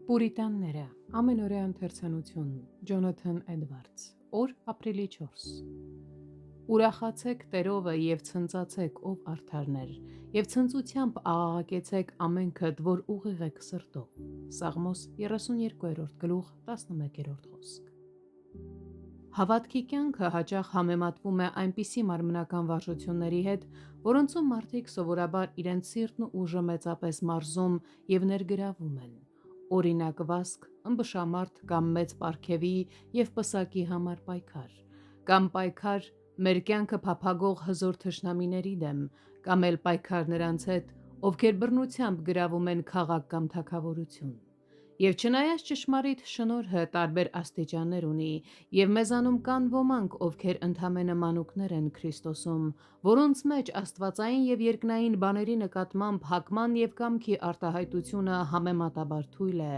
Պուրիտանները, ամենօրյա ընթերցանություն, Ջոնաթան Էդվարդս, օր ապրիլի 4 Ուրախացեք Տերովը և ցնծացեք, ով արդարներ, և ցնծությամբ աղաղակեցեք ամենքդ, որ ուղիղ եք սրտով։ Սաղմոս 32-րդ գլուխ 11-րդ խոսք։ Հավատքի կյանքը հաճախ համեմատվում է այնպիսի մարմնական վարժությունների հետ, որոնցում մարդիկ սովորաբար իրենց սիրտն ու ուժը մեծապես մարզում և ներգրավում են։ Օրինակ՝ վազք, ըմբշամարդ կամ մեծ պարգևի և պսակի համար պայքար, կամ պայքար մեր կյանքը փափագող հզոր թշնամիների դեմ, կամ էլ պայքար նրանց հետ, ովքեր բռնությամբ գրավում են քաղաք կամ թագավորություն։ Եվ չնայած ճշմարիտ շնորհը տարբեր աստիճաններ ունի, և մեզանում կան ոմանք, ովքեր ընդամենը մանուկներ են Քրիստոսում, որոնց մեջ աստվածային և երկնային բաների նկատմամբ փակման և կամքի արտահայտությունը համեմատաբար թույլ է,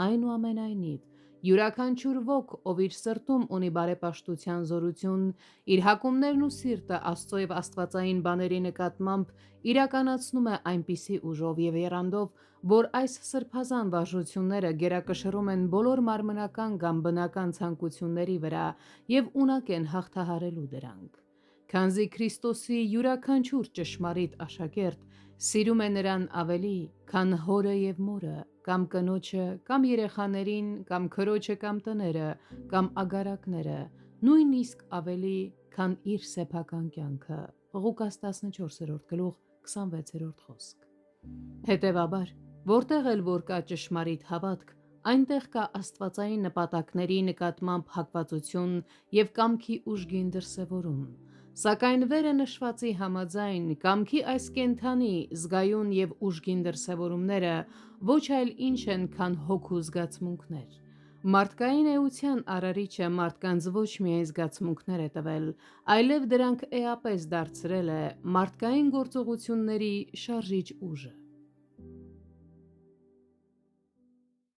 այնուամենայնիվ, յուրաքանչյուր ոք, ով իր սրտում ունի բարեպաշտության զորություն, իր հակումներն ու սիրտը Աստծո և աստվածային բաների նկատմամբ իրականացնում է այնպիսի ուժով և եռանդով, որ այս սրբազան վարժությունները գերակշռում են բոլոր մարմնական կամ բնական ցանկությունների վրա և ունակ են հաղթահարելու դրանք։ Քանզի Քրիստոսի յուրաքանչյուր ճշմարիտ աշակերտ սիրում է Նրան ավելի, քան հորը և մորը, կամ կնոջը, կամ երեխաներին, կամ քրոջը, կամ տները, կամ ագարակները, նույնիսկ ավելի, քան իր սեփական կյանքը։ Ղուկաս 14-րդ գլուխ 26-րդ խոսք։ Հետևաբար, որտեղ էլ որ կա ճշմարիտ հավատք, այնտեղ կա աստվածային նպատակների նկատմամբ հակվածություն և կամքի ուժգին դրսևորում։ Սակայն վերը նշվածի համաձայն, կամքի այս կենդանի, զգայուն և ուժգին դրսևորումները ոչ այլ ինչ են, քան հոգու զգացմունքներ։ Մարդկային էության Արարիչը մարդկանց ոչ միայն զգացմունքներ է տվել, այլև դրանք էապես դարձրել է մարդկային գործողությունների շարժիչ ուժը։